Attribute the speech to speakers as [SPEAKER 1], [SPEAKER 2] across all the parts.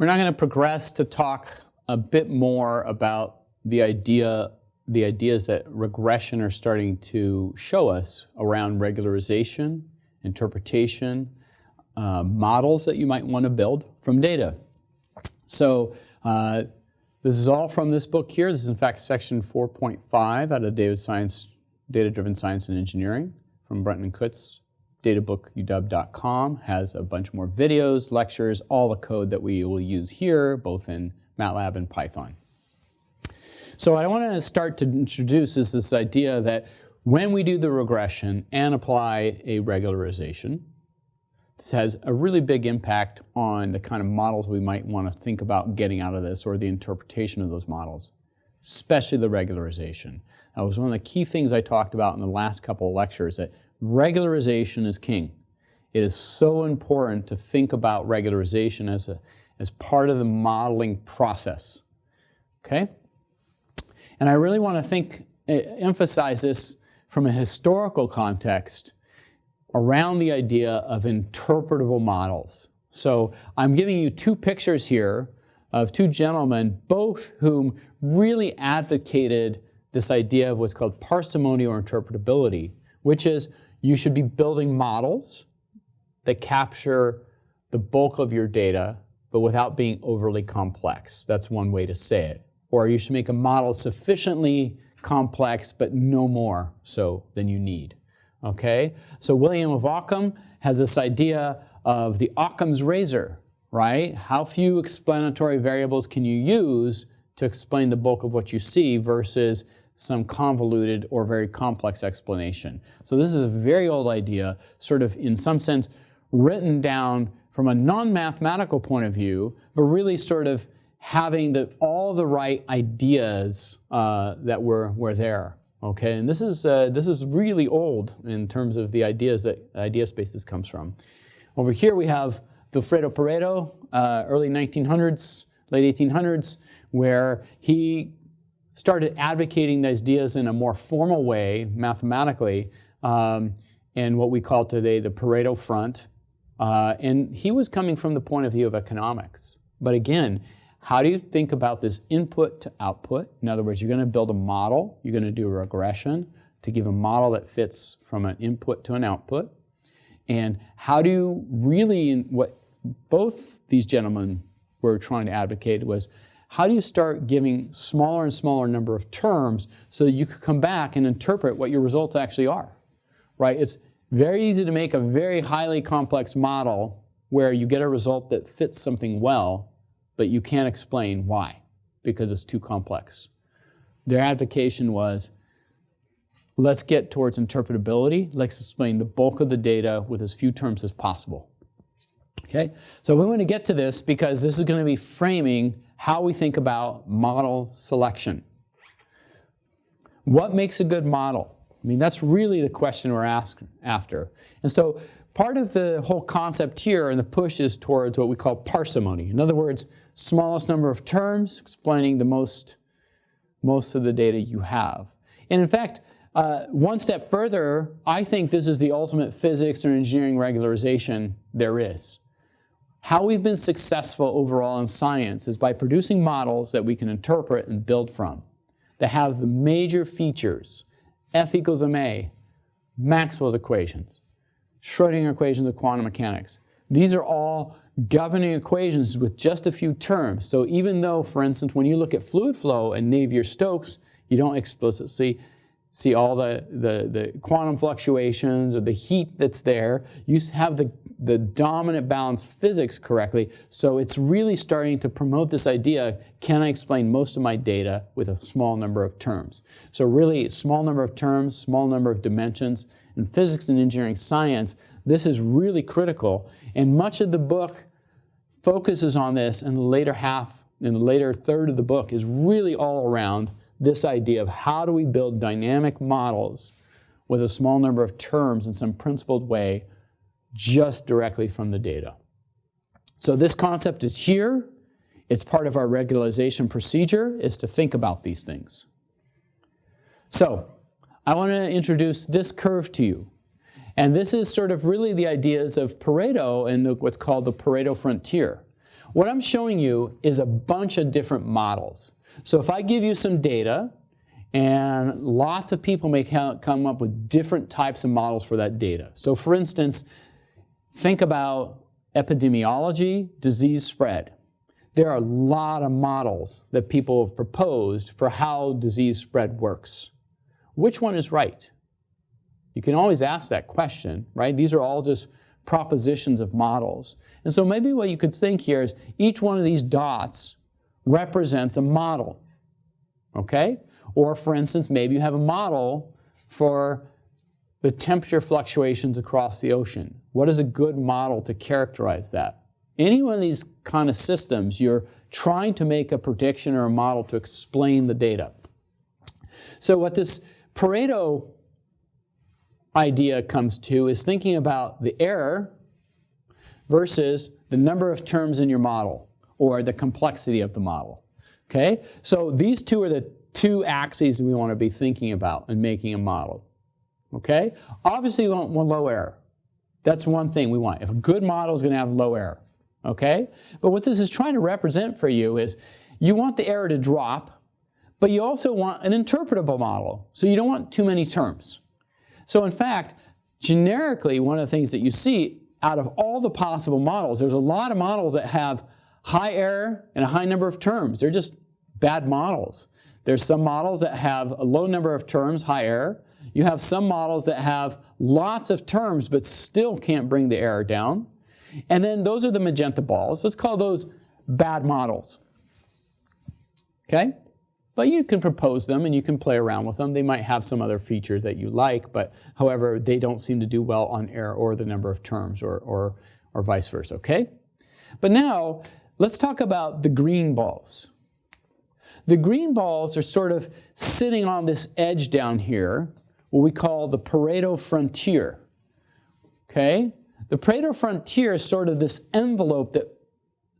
[SPEAKER 1] We're now going to progress to talk a bit more about the ideas that regression are starting to show us around regularization, interpretation, models that you might want to build from data. So this is all from this book here. This is in fact section 4.5 out of Data-Driven Science and Engineering from Brenton and Kutz. Databookuw.com has a bunch more videos, lectures, all the code that we will use here, both in MATLAB and Python. So what I want to start to introduce is this idea that when we do the regression and apply a regularization, this has a really big impact on the kind of models we might want to think about getting out of this, or the interpretation of those models, especially the regularization. That was one of the key things I talked about in the last couple of lectures, that regularization is king. It is so important to think about regularization as part of the modeling process. Okay? And I really want to emphasize this from a historical context around the idea of interpretable models. So I'm giving you two pictures here of two gentlemen, both whom really advocated this idea of what's called parsimony or interpretability, which is you should be building models that capture the bulk of your data, but without being overly complex. That's one way to say it. Or you should make a model sufficiently complex, but no more so than you need. Okay? So William of Ockham has this idea of the Occam's razor, right? How few explanatory variables can you use to explain the bulk of what you see versus some convoluted or very complex explanation. So this is a very old idea, sort of in some sense written down from a non-mathematical point of view, but really sort of having all the right ideas that were there. Okay, and this is really old in terms of the ideas that idea space this comes from. Over here we have Vilfredo Pareto, early 1900s, late 1800s, where he started advocating these ideas in a more formal way, mathematically, in what we call today the Pareto front. And he was coming from the point of view of economics. But again, how do you think about this input to output? In other words, you're going to build a model, you're going to do a regression to give a model that fits from an input to an output. And how do you really, what both these gentlemen were trying to advocate was, how do you start giving smaller and smaller number of terms so that you could come back and interpret what your results actually are, right? It's very easy to make a very highly complex model where you get a result that fits something well, but you can't explain why, because it's too complex. Their advocation was, let's get towards interpretability. Let's explain the bulk of the data with as few terms as possible. Okay? So we want to get to this because this is going to be framing how we think about model selection. What makes a good model? I mean, that's really the question we're after. And so part of the whole concept here and the push is towards what we call parsimony. In other words, smallest number of terms explaining the most of the data you have. And in fact, one step further, I think this is the ultimate physics or engineering regularization there is. How we've been successful overall in science is by producing models that we can interpret and build from, that have the major features, F equals ma, Maxwell's equations, Schrödinger equations of quantum mechanics. These are all governing equations with just a few terms. So even though, for instance, when you look at fluid flow and Navier-Stokes, you don't explicitly see all the quantum fluctuations or the heat that's there. You have the dominant balance physics correctly. So it's really starting to promote this idea, can I explain most of my data with a small number of terms? So really, small number of terms, small number of dimensions. In physics and engineering science, this is really critical. And much of the book focuses on this, and the later third of the book is really all around this idea of how do we build dynamic models with a small number of terms in some principled way just directly from the data. So this concept is here. It's part of our regularization procedure, is to think about these things. So I want to introduce this curve to you. And this is sort of really the ideas of Pareto and what's called the Pareto frontier. What I'm showing you is a bunch of different models. So if I give you some data, and lots of people may come up with different types of models for that data. So for instance, think about epidemiology, disease spread. There are a lot of models that people have proposed for how disease spread works. Which one is right? You can always ask that question, right? These are all just propositions of models. And so maybe what you could think here is each one of these dots represents a model, okay? Or for instance, maybe you have a model for the temperature fluctuations across the ocean. What is a good model to characterize that? Any one of these kind of systems, you're trying to make a prediction or a model to explain the data. So what this Pareto idea comes to is thinking about the error versus the number of terms in your model or the complexity of the model. Okay? So these two are the two axes we want to be thinking about in making a model. Okay? Obviously we want low error. That's one thing we want. If a good model is going to have low error. Okay? But what this is trying to represent for you is you want the error to drop, but you also want an interpretable model. So you don't want too many terms. So in fact, generically, one of the things that you see out of all the possible models, there's a lot of models that have high error and a high number of terms. They're just bad models. There's some models that have a low number of terms, high error. You have some models that have lots of terms but still can't bring the error down. And then those are the magenta balls. Let's call those bad models. Okay? But you can propose them and you can play around with them. They might have some other feature that you like, but however, they don't seem to do well on error or the number of terms or vice versa, okay? But now, let's talk about the green balls. The green balls are sort of sitting on this edge down here, what we call the Pareto frontier, okay? The Pareto frontier is sort of this envelope that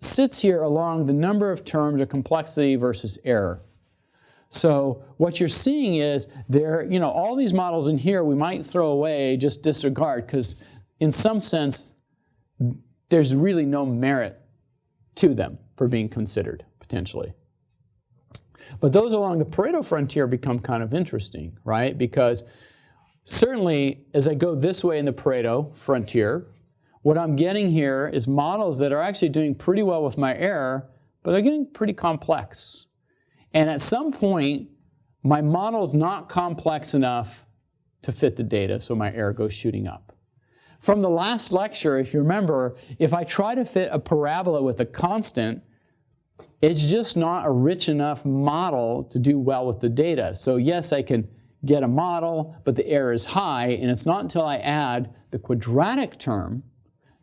[SPEAKER 1] sits here along the number of terms or complexity versus error. So what you're seeing is there, all these models in here we might throw away, just disregard, because in some sense there's really no merit to them for being considered, potentially. But those along the Pareto frontier become kind of interesting, right? Because certainly as I go this way in the Pareto frontier, what I'm getting here is models that are actually doing pretty well with my error, but they're getting pretty complex. And at some point, my model's not complex enough to fit the data, so my error goes shooting up. From the last lecture, if you remember, if I try to fit a parabola with a constant, it's just not a rich enough model to do well with the data. So yes, I can get a model, but the error is high, and it's not until I add the quadratic term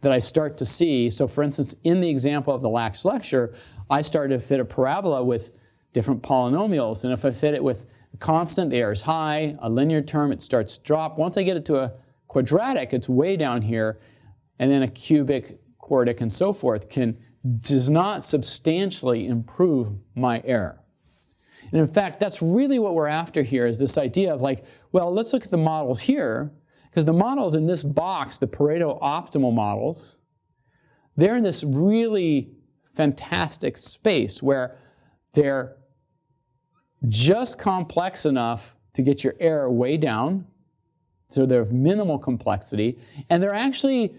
[SPEAKER 1] that I start to see. So for instance, in the example of the last lecture, I started to fit a parabola with different polynomials, and if I fit it with a constant, the error is high, a linear term, it starts to drop. Once I get it to a quadratic, it's way down here, and then a cubic, quartic, and so forth does not substantially improve my error. And in fact, that's really what we're after here, is this idea of like, well, let's look at the models here, because the models in this box, the Pareto optimal models, they're in this really fantastic space where they're just complex enough to get your error way down, so they're of minimal complexity, and they're actually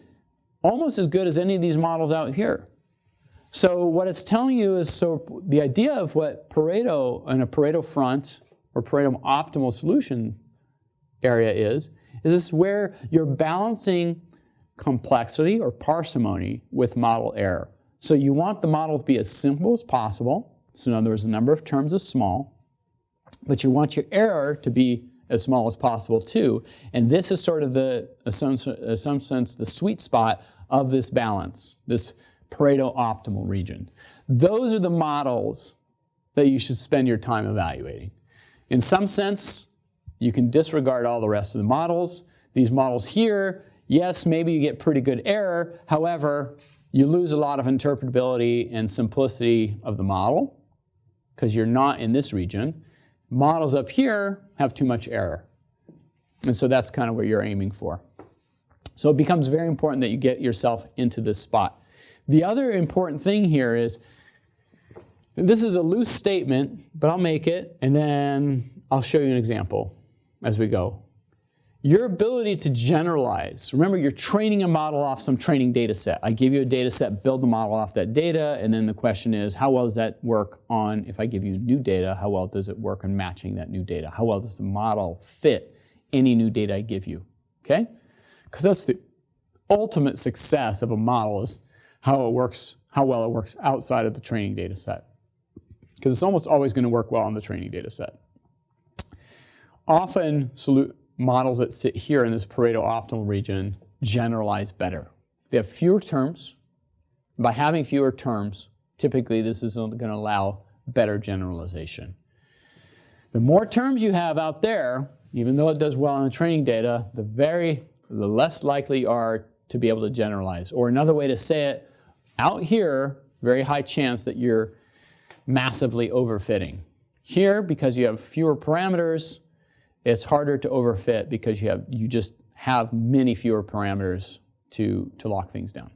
[SPEAKER 1] almost as good as any of these models out here. So what it's telling you is, so the idea of what Pareto and a Pareto front or Pareto optimal solution area is this where you're balancing complexity or parsimony with model error. So you want the model to be as simple as possible. So in other words, the number of terms is small, but you want your error to be as small as possible too. And this is sort of in some sense, the sweet spot of this balance, this Pareto optimal region. Those are the models that you should spend your time evaluating. In some sense, you can disregard all the rest of the models. These models here, yes, maybe you get pretty good error. However, you lose a lot of interpretability and simplicity of the model because you're not in this region. Models up here have too much error. And so that's kind of what you're aiming for. So it becomes very important that you get yourself into this spot. The other important thing here is, this is a loose statement, but I'll make it, and then I'll show you an example as we go. Your ability to generalize. Remember, you're training a model off some training data set. I give you a data set, build the model off that data, and then the question is, how well does that work on, if I give you new data, how well does it work on matching that new data? How well does the model fit any new data I give you? Okay? Because that's the ultimate success of a model, is how it works, how well it works outside of the training data set. Because it's almost always going to work well on the training data set. Often, models that sit here in this Pareto optimal region generalize better. They have fewer terms. By having fewer terms, typically this is going to allow better generalization. The more terms you have out there, even though it does well on the training data, the less likely you are to be able to generalize. Or another way to say it, out here, very high chance that you're massively overfitting. Here, because you have fewer parameters, it's harder to overfit because you just have many fewer parameters to lock things down.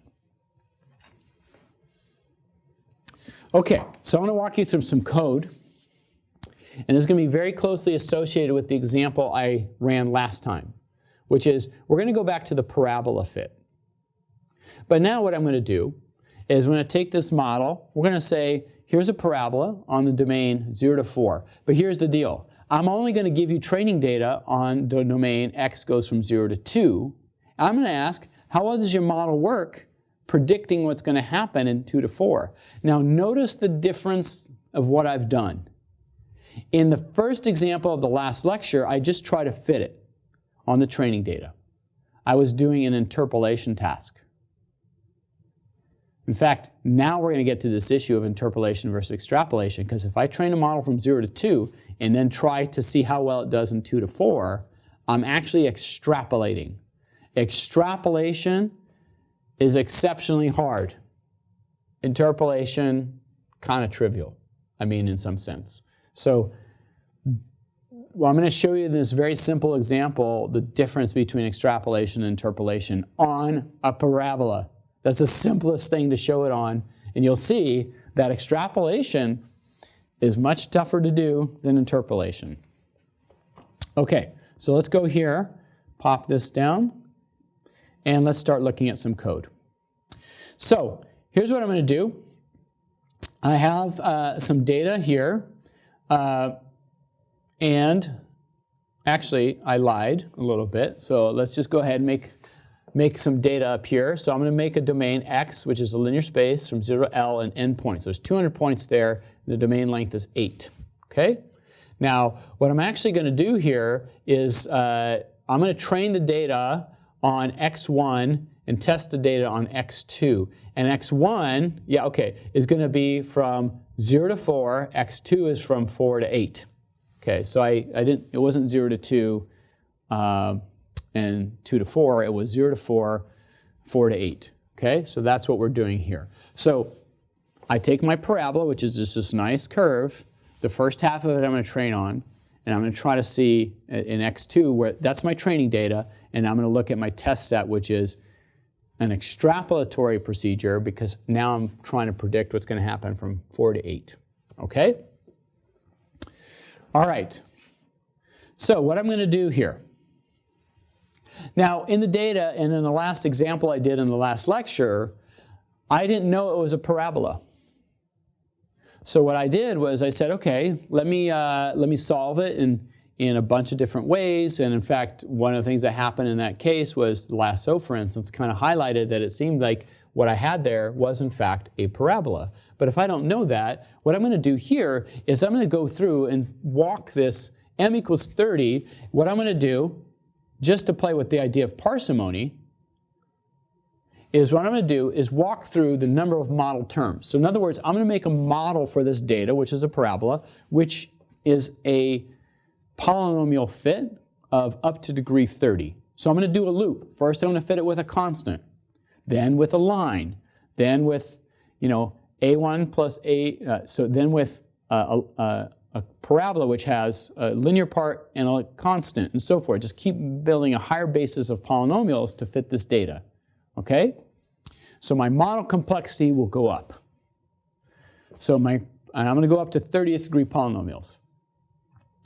[SPEAKER 1] Okay, so I'm going to walk you through some code. And this is going to be very closely associated with the example I ran last time, which is we're going to go back to the parabola fit. But now what I'm going to do is I'm going to take this model. We're going to say, here's a parabola on the domain 0 to 4. But here's the deal. I'm only going to give you training data on the domain x goes from 0 to 2. I'm going to ask, how well does your model work predicting what's going to happen in 2 to 4? Now notice the difference of what I've done. In the first example of the last lecture, I just tried to fit it on the training data. I was doing an interpolation task. In fact, now we're going to get to this issue of interpolation versus extrapolation, because if I train a model from 0 to 2 and then try to see how well it does in 2 to 4, I'm actually extrapolating. Extrapolation is exceptionally hard. Interpolation, kind of trivial, I mean, in some sense. So well, I'm going to show you this very simple example, the difference between extrapolation and interpolation on a parabola. That's the simplest thing to show it on. And you'll see that extrapolation is much tougher to do than interpolation. Okay, so let's go here, pop this down, and let's start looking at some code. So here's what I'm going to do. I have some data here. And actually, I lied a little bit. So let's just go ahead and make some data up here. So I'm going to make a domain x, which is a linear space from 0 to L and n points. So there's 200 points there. The domain length is 8. Okay? Now, what I'm actually going to do here is I'm going to train the data on x1 and test the data on x2. And x1, yeah, okay, is going to be from 0 to 4. x2 is from 4 to 8. Okay, so it wasn't 0 to 2 and 2 to 4. It was 0 to 4, 4 to 8. Okay, so that's what we're doing here. So I take my parabola, which is just this nice curve. The first half of it I'm going to train on, and I'm going to try to see in x2 where that's my training data, and I'm going to look at my test set, which is an extrapolatory procedure, because now I'm trying to predict what's going to happen from 4 to 8. Okay? All right. So what I'm going to do here. Now, in the data, and in the last example I did in the last lecture, I didn't know it was a parabola. So what I did was I said, okay, let me solve it in a bunch of different ways. And in fact, one of the things that happened in that case was the lasso, for instance, kind of highlighted that it seemed like what I had there was in fact a parabola. But if I don't know that, what I'm going to do here is I'm going to go through and walk this m equals 30. What I'm going to do, just to play with the idea of parsimony, is what I'm going to do is walk through the number of model terms. So in other words, I'm going to make a model for this data, which is a parabola, which is a polynomial fit of up to degree 30. So I'm going to do a loop. First, I'm going to fit it with a constant, then with a line, then with, a1 plus a, so then with a parabola which has a linear part and a constant and so forth. Just keep building a higher basis of polynomials to fit this data. Okay? So my model complexity will go up. So and I'm going to go up to 30th degree polynomials.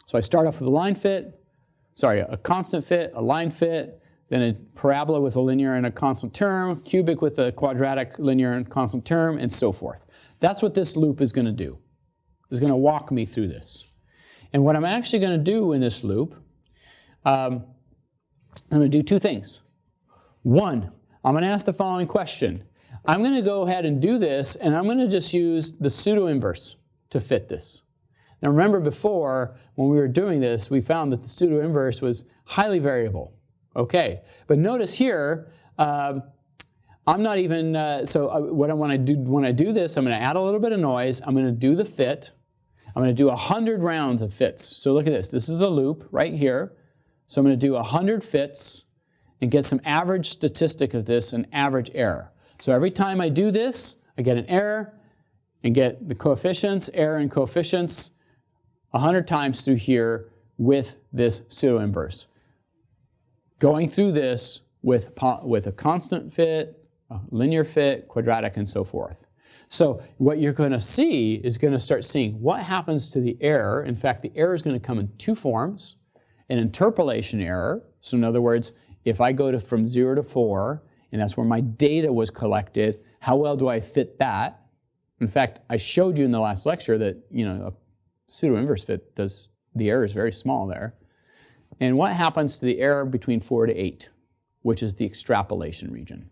[SPEAKER 1] So I start off with a constant fit, a line fit, then a parabola with a linear and a constant term, cubic with a quadratic, linear and constant term, and so forth. That's what this loop is going to do. It's going to walk me through this. And what I'm actually going to do in this loop, I'm going to do two things. One, I'm going to ask the following question. I'm going to go ahead and do this, and I'm going to just use the pseudo-inverse to fit this. Now remember before, when we were doing this, we found that the pseudo-inverse was highly variable. Okay, but notice here, I'm not even, when I do this, I'm going to add a little bit of noise. I'm going to do the fit. I'm going to do 100 rounds of fits. So look at this. This is a loop right here. So I'm going to do 100 fits and get some average statistic of this, an average error. So every time I do this, I get an error and get the coefficients, error and coefficients, 100 times through here with this pseudo-inverse. Going through this with a constant fit, a linear fit, quadratic, and so forth. So what you're going to see is going to start seeing what happens to the error. In fact, the error is going to come in two forms. An interpolation error. So in other words, if I go from 0 to 4, and that's where my data was collected, how well do I fit that? In fact, I showed you in the last lecture that, a pseudo-inverse fit the error is very small there. And what happens to the error between 4 to 8, which is the extrapolation region.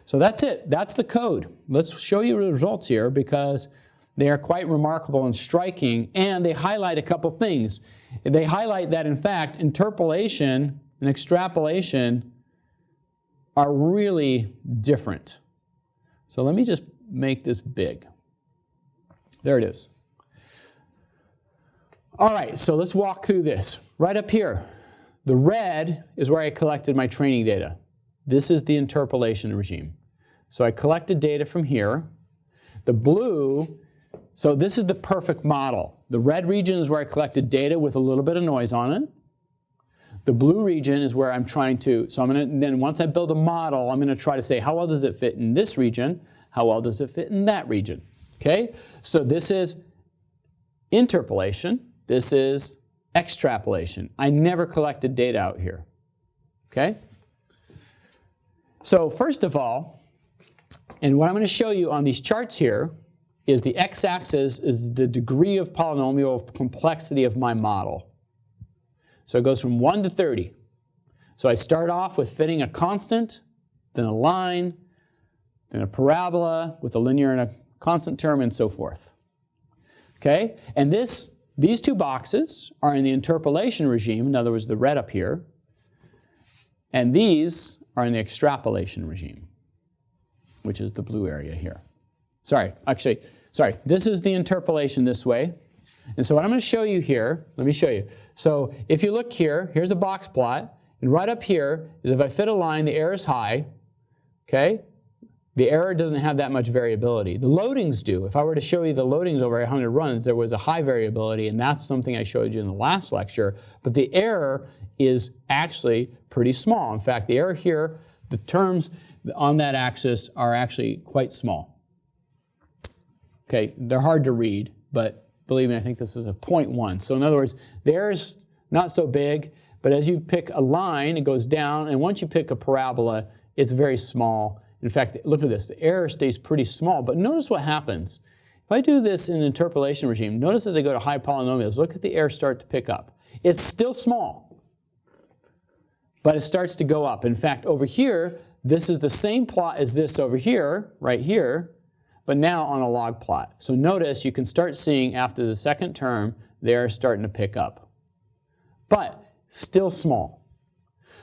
[SPEAKER 1] So that's it. That's the code. Let's show you the results here because they are quite remarkable and striking, and they highlight a couple things. They highlight that, in fact, interpolation and extrapolation are really different. So let me just make this big. There it is. All right, so let's walk through this. Right up here, the red is where I collected my training data. This is the interpolation regime. So I collected data from here. The blue, so this is the perfect model. The red region is where I collected data with a little bit of noise on it. The blue region is where I'm trying to, so then once I build a model, I'm going to try to say how well does it fit in this region, how well does it fit in that region. Okay? So this is interpolation. This is extrapolation. I never collected data out here. Okay? So first of all, and what I'm going to show you on these charts here is the x-axis is the degree of polynomial complexity of my model. So it goes from 1 to 30. So I start off with fitting a constant, then a line, then a parabola with a linear and a constant term, and so forth. Okay? And these two boxes are in the interpolation regime, in other words, the red up here, and these are in the extrapolation regime, which is the blue area here. Sorry, this is the interpolation this way. And so what I'm going to show you here, let me show you. So if you look here, here's a box plot, and right up here is if I fit a line, the error is high, okay? The error doesn't have that much variability. The loadings do. If I were to show you the loadings over 100 runs, there was a high variability, and that's something I showed you in the last lecture. But the error is actually pretty small. In fact, the error here, the terms on that axis are actually quite small. Okay, they're hard to read, but believe me, I think this is a 0.1. So in other words, the error is not so big, but as you pick a line, it goes down, and once you pick a parabola, it's very small. In fact, look at this. The error stays pretty small, but notice what happens. If I do this in an interpolation regime, notice as I go to high polynomials, look at the error start to pick up. It's still small, but it starts to go up. In fact, over here, this is the same plot as this over here, right here, but now on a log plot. So notice you can start seeing after the second term, the error starting to pick up, but still small.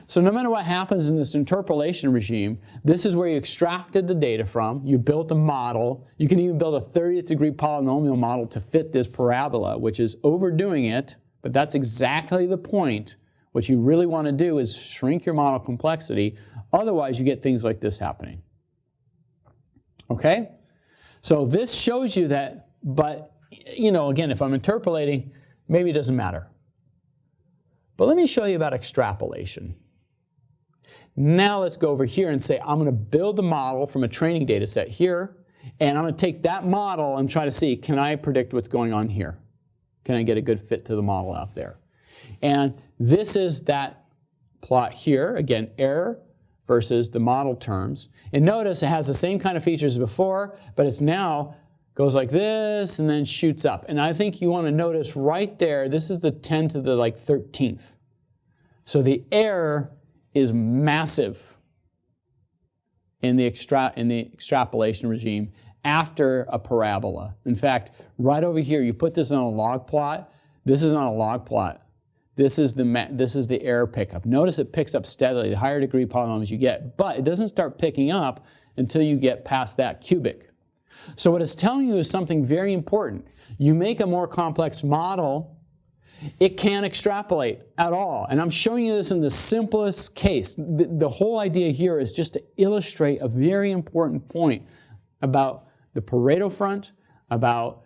[SPEAKER 1] So no matter what happens in this interpolation regime, this is where you extracted the data from, you built a model, you can even build a 30th degree polynomial model to fit this parabola, which is overdoing it, but that's exactly the point. What you really want to do is shrink your model complexity, otherwise you get things like this happening. Okay? So this shows you that, but again, if I'm interpolating, maybe it doesn't matter. But let me show you about extrapolation. Now let's go over here and say, I'm going to build a model from a training data set here, and I'm going to take that model and try to see, can I predict what's going on here? Can I get a good fit to the model out there? And this is that plot here. Again, error versus the model terms. And notice it has the same kind of features as before, but it's now goes like this and then shoots up. And I think you want to notice right there, this is the 10 to the 13th. So the error is massive in the extrapolation regime after a parabola. In fact, right over here, you put this on a log plot. This is on a log plot. This is the error pickup. Notice it picks up steadily the higher degree polynomials you get, but it doesn't start picking up until you get past that cubic. So what it's telling you is something very important. You make a more complex model, it can't extrapolate at all. And I'm showing you this in the simplest case. The whole idea here is just to illustrate a very important point about the Pareto front, about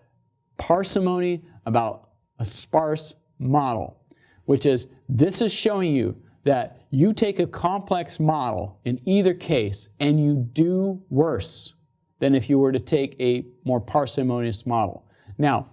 [SPEAKER 1] parsimony, about a sparse model, which is this is showing you that you take a complex model in either case and you do worse than if you were to take a more parsimonious model. Now,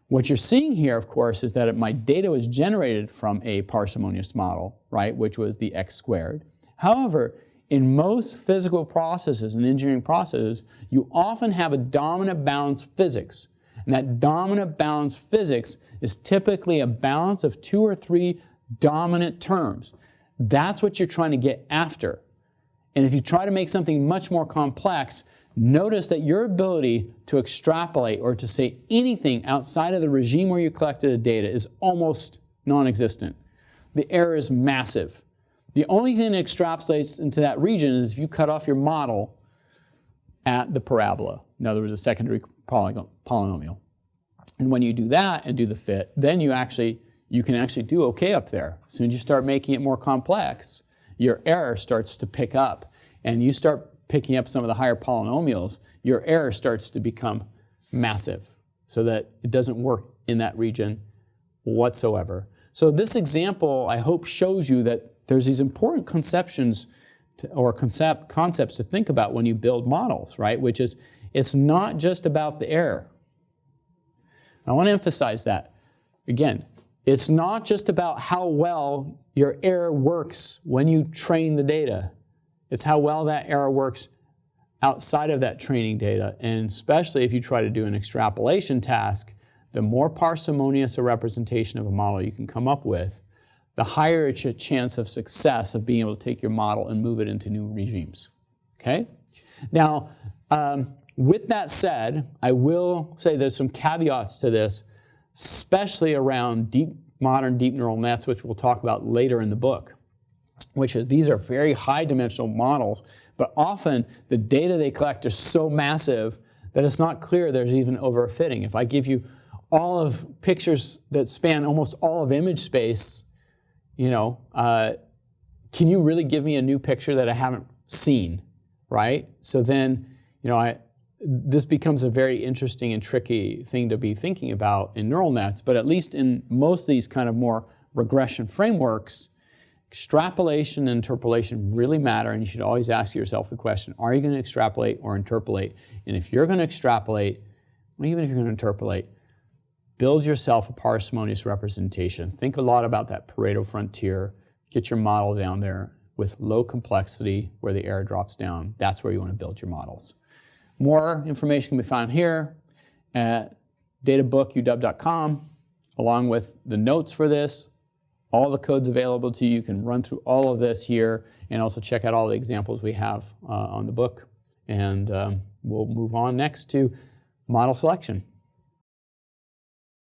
[SPEAKER 1] what you're seeing here, of course, is that my data was generated from a parsimonious model, right, which was the x squared. However, in most physical processes and engineering processes, you often have a dominant balance physics. And that dominant balance physics is typically a balance of 2 or 3 dominant terms. That's what you're trying to get after. And if you try to make something much more complex, notice that your ability to extrapolate or to say anything outside of the regime where you collected the data is almost non-existent. The error is massive. The only thing that extrapolates into that region is if you cut off your model at the parabola. In other words, a secondary polynomial. And when you do that and do the fit, then you can actually do okay up there. As soon as you start making it more complex, your error starts to pick up. And you start picking up some of the higher polynomials, your error starts to become massive so that it doesn't work in that region whatsoever. So this example, I hope, shows you that there's these important conceptions or concepts to think about when you build models, right? Which is, it's not just about the error. I want to emphasize that. Again, it's not just about how well your error works when you train the data. It's how well that error works outside of that training data. And especially if you try to do an extrapolation task, the more parsimonious a representation of a model you can come up with, the higher it's your chance of success of being able to take your model and move it into new regimes. Okay? Now, with that said, I will say there's some caveats to this, especially around modern deep neural nets, which we'll talk about later in the book. Which is, these are very high dimensional models, but often the data they collect is so massive that it's not clear there's even overfitting. If I give you all of pictures that span almost all of image space, you know, can you really give me a new picture that I haven't seen, right? So then, you know, this becomes a very interesting and tricky thing to be thinking about in neural nets, but at least in most of these kind of more regression frameworks, extrapolation and interpolation really matter, and you should always ask yourself the question, are you going to extrapolate or interpolate? And if you're going to extrapolate, or even if you're going to interpolate, build yourself a parsimonious representation. Think a lot about that Pareto frontier. Get your model down there with low complexity where the error drops down. That's where you want to build your models. More information can be found here at databookuw.com, along with the notes for this, all the codes available to you. You can run through all of this here and also check out all the examples we have on the book. And we'll move on next to model selection.